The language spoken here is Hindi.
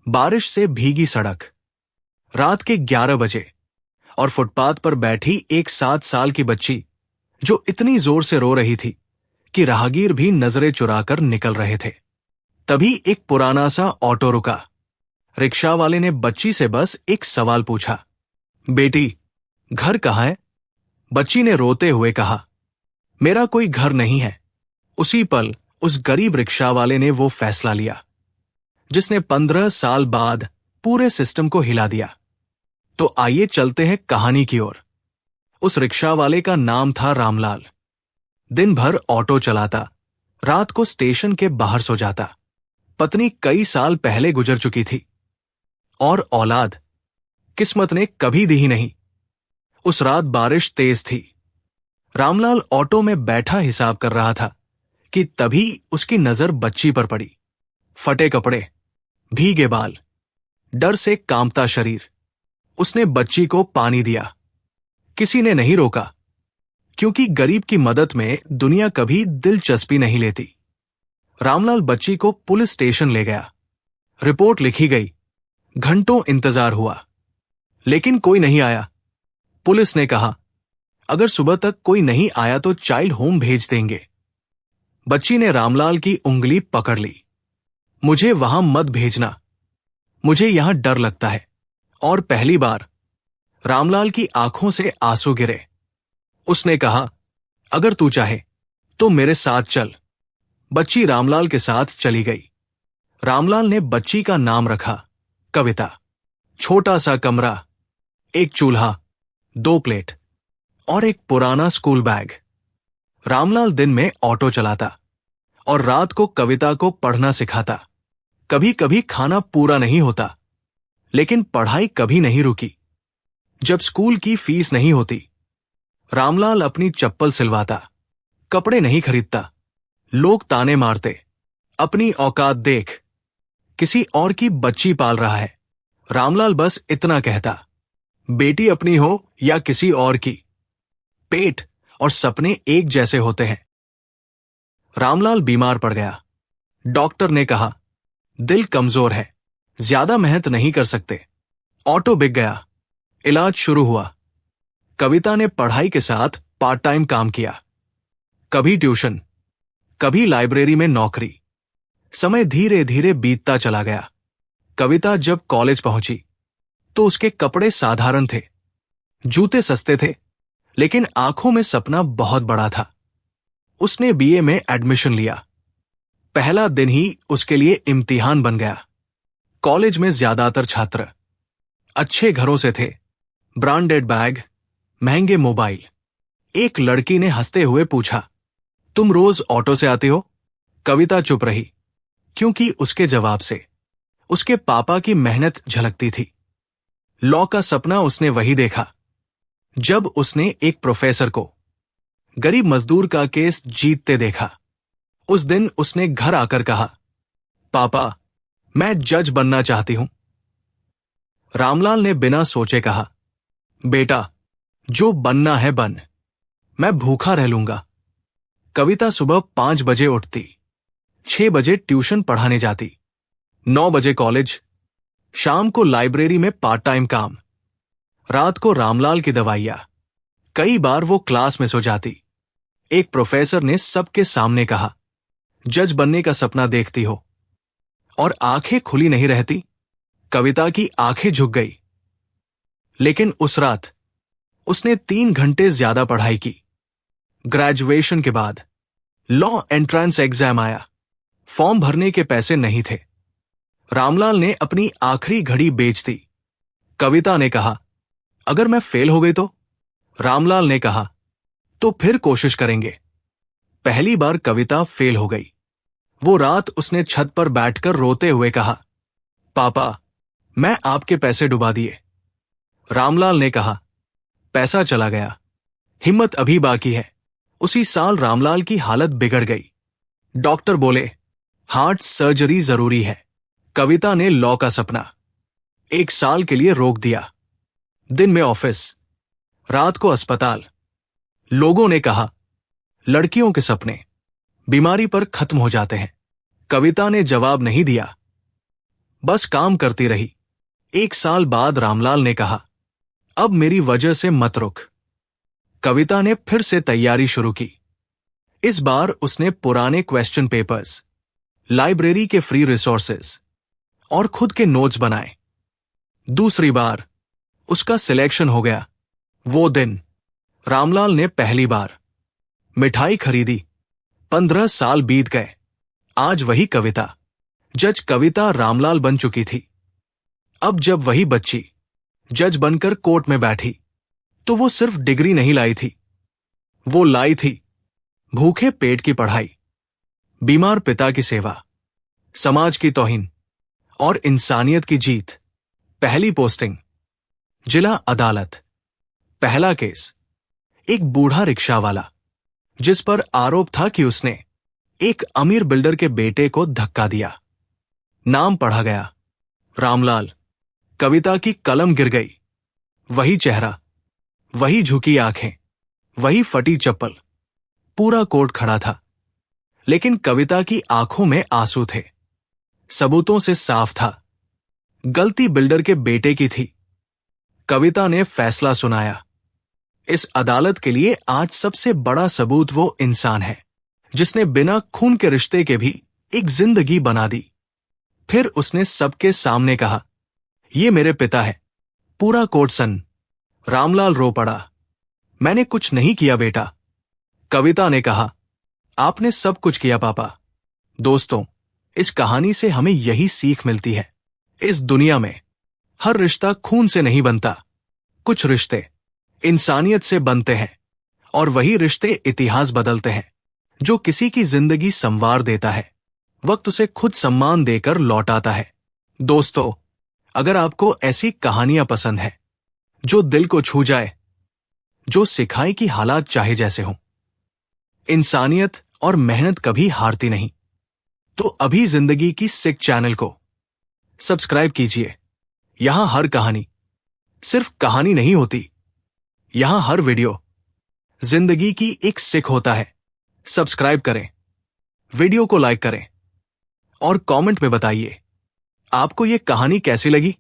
बारिश से भीगी सड़क, रात के 11 बजे, और फुटपाथ पर बैठी एक 7 साल की बच्ची जो इतनी जोर से रो रही थी कि राहगीर भी नजरें चुराकर निकल रहे थे। तभी एक पुराना सा ऑटो रुका। रिक्शा वाले ने बच्ची से बस एक सवाल पूछा, बेटी, घर कहाँ है? बच्ची ने रोते हुए कहा, मेरा कोई घर नहीं है। उसी पल उस गरीब रिक्शा वाले ने वो फैसला लिया जिसने 15 साल बाद पूरे सिस्टम को हिला दिया। तो आइए चलते हैं कहानी की ओर। उस रिक्शा वाले का नाम था रामलाल। दिन भर ऑटो चलाता, रात को स्टेशन के बाहर सो जाता। पत्नी कई साल पहले गुजर चुकी थी और औलाद किस्मत ने कभी दी ही नहीं। उस रात बारिश तेज थी। रामलाल ऑटो में बैठा हिसाब कर रहा था कि तभी उसकी नजर बच्ची पर पड़ी। फटे कपड़े, भीगे बाल, डर से कांपता शरीर। उसने बच्ची को पानी दिया। किसी ने नहीं रोका, क्योंकि गरीब की मदद में दुनिया कभी दिलचस्पी नहीं लेती। रामलाल बच्ची को पुलिस स्टेशन ले गया। रिपोर्ट लिखी गई। घंटों इंतजार हुआ, लेकिन कोई नहीं आया। पुलिस ने कहा, अगर सुबह तक कोई नहीं आया तो चाइल्ड होम भेज देंगे। बच्ची ने रामलाल की उंगली पकड़ ली। मुझे वहां मत भेजना, मुझे यहां डर लगता है। और पहली बार रामलाल की आंखों से आंसू गिरे। उसने कहा, अगर तू चाहे तो मेरे साथ चल। बच्ची रामलाल के साथ चली गई। रामलाल ने बच्ची का नाम रखा कविता। छोटा सा कमरा, एक चूल्हा, 2 प्लेट और एक पुराना स्कूल बैग। रामलाल दिन में ऑटो चलाता और रात को कविता को पढ़ना सिखाता। कभी कभी खाना पूरा नहीं होता, लेकिन पढ़ाई कभी नहीं रुकी। जब स्कूल की फीस नहीं होती, रामलाल अपनी चप्पल सिलवाता, कपड़े नहीं खरीदता। लोग ताने मारते, अपनी औकात देख, किसी और की बच्ची पाल रहा है। रामलाल बस इतना कहता, बेटी अपनी हो या किसी और की, पेट और सपने एक जैसे होते हैं। रामलाल बीमार पड़ गया। डॉक्टर ने कहा, दिल कमजोर है, ज्यादा मेहनत नहीं कर सकते। ऑटो बिक गया। इलाज शुरू हुआ। कविता ने पढ़ाई के साथ पार्ट टाइम काम किया। कभी ट्यूशन, कभी लाइब्रेरी में नौकरी। समय धीरे धीरे बीतता चला गया। कविता जब कॉलेज पहुंची तो उसके कपड़े साधारण थे, जूते सस्ते थे, लेकिन आंखों में सपना बहुत बड़ा था। उसने बीए में एडमिशन लिया। पहला दिन ही उसके लिए इम्तिहान बन गया। कॉलेज में ज्यादातर छात्र अच्छे घरों से थे, ब्रांडेड बैग, महंगे मोबाइल। एक लड़की ने हंसते हुए पूछा, तुम रोज ऑटो से आती हो? कविता चुप रही, क्योंकि उसके जवाब से उसके पापा की मेहनत झलकती थी। लॉ का सपना उसने वही देखा जब उसने एक प्रोफेसर को गरीब मजदूर का केस जीतते देखा। उस दिन उसने घर आकर कहा, पापा, मैं जज बनना चाहती हूं। रामलाल ने बिना सोचे कहा, बेटा, जो बनना है बन, मैं भूखा रह लूंगा। कविता सुबह 5 बजे उठती, 6 बजे ट्यूशन पढ़ाने जाती, 9 बजे कॉलेज, शाम को लाइब्रेरी में पार्ट टाइम काम, रात को रामलाल की दवाइयां। कई बार वो क्लास में सो जाती। एक प्रोफेसर ने सबके सामने कहा, जज बनने का सपना देखती हो? और आंखें खुली नहीं रहती। कविता की आंखें झुक गई। लेकिन उस रात उसने 3 घंटे ज्यादा पढ़ाई की। ग्रेजुएशन के बाद लॉ एंट्रेंस एग्जाम आया। फॉर्म भरने के पैसे नहीं थे। रामलाल ने अपनी आखिरी घड़ी बेच दी। कविता ने कहा, अगर मैं फेल हो गई तो? रामलाल ने कहा, तो फिर कोशिश करेंगे। पहली बार कविता फेल हो गई। वो रात उसने छत पर बैठकर रोते हुए कहा, पापा, मैं आपके पैसे डुबा दिए। रामलाल ने कहा, पैसा चला गया, हिम्मत अभी बाकी है। उसी साल रामलाल की हालत बिगड़ गई। डॉक्टर बोले, हार्ट सर्जरी जरूरी है। कविता ने लॉ का सपना 1 साल के लिए रोक दिया। दिन में ऑफिस, रात को अस्पताल। लोगों ने कहा, लड़कियों के सपने बीमारी पर खत्म हो जाते हैं। कविता ने जवाब नहीं दिया, बस काम करती रही। 1 साल बाद रामलाल ने कहा, अब मेरी वजह से मत रुक। कविता ने फिर से तैयारी शुरू की। इस बार उसने पुराने क्वेश्चन पेपर्स, लाइब्रेरी के फ्री रिसोर्सेज और खुद के नोट्स बनाए। दूसरी बार उसका सिलेक्शन हो गया। वो दिन रामलाल ने पहली बार मिठाई खरीदी। 15 साल बीत गए। आज वही कविता, जज कविता रामलाल बन चुकी थी। अब जब वही बच्ची जज बनकर कोर्ट में बैठी तो वो सिर्फ डिग्री नहीं लाई थी, वो लाई थी भूखे पेट की पढ़ाई, बीमार पिता की सेवा, समाज की तौहीन और इंसानियत की जीत। पहली पोस्टिंग जिला अदालत। पहला केस एक बूढ़ा रिक्शा वाला जिस पर आरोप था कि उसने एक अमीर बिल्डर के बेटे को धक्का दिया। नाम पढ़ा गया रामलाल। कविता की कलम गिर गई। वही चेहरा, वही झुकी आंखें, वही फटी चप्पल। पूरा कोर्ट खड़ा था, लेकिन कविता की आंखों में आंसू थे। सबूतों से साफ था, गलती बिल्डर के बेटे की थी। कविता ने फैसला सुनाया। इस अदालत के लिए आज सबसे बड़ा सबूत वो इंसान है जिसने बिना खून के रिश्ते के भी एक जिंदगी बना दी। फिर उसने सबके सामने कहा, ये मेरे पिता है। पूरा कोर्ट सन। रामलाल रो पड़ा। मैंने कुछ नहीं किया बेटा। कविता ने कहा, आपने सब कुछ किया पापा। दोस्तों, इस कहानी से हमें यही सीख मिलती है। इस दुनिया में हर रिश्ता खून से नहीं बनता। कुछ रिश्ते इंसानियत से बनते हैं और वही रिश्ते इतिहास बदलते हैं। जो किसी की जिंदगी संवार देता है, वक्त उसे खुद सम्मान देकर लौटाता है। दोस्तों, अगर आपको ऐसी कहानियां पसंद है जो दिल को छू जाए, जो सिखाए कि हालात चाहे जैसे हों, इंसानियत और मेहनत कभी हारती नहीं, तो अभी जिंदगी की सिक चैनल को सब्सक्राइब कीजिए। यहां हर कहानी सिर्फ कहानी नहीं होती, यहां हर वीडियो जिंदगी की एक सिक होता है। सब्सक्राइब करें, वीडियो को लाइक करें और कमेंट में बताइए आपको यह कहानी कैसी लगी।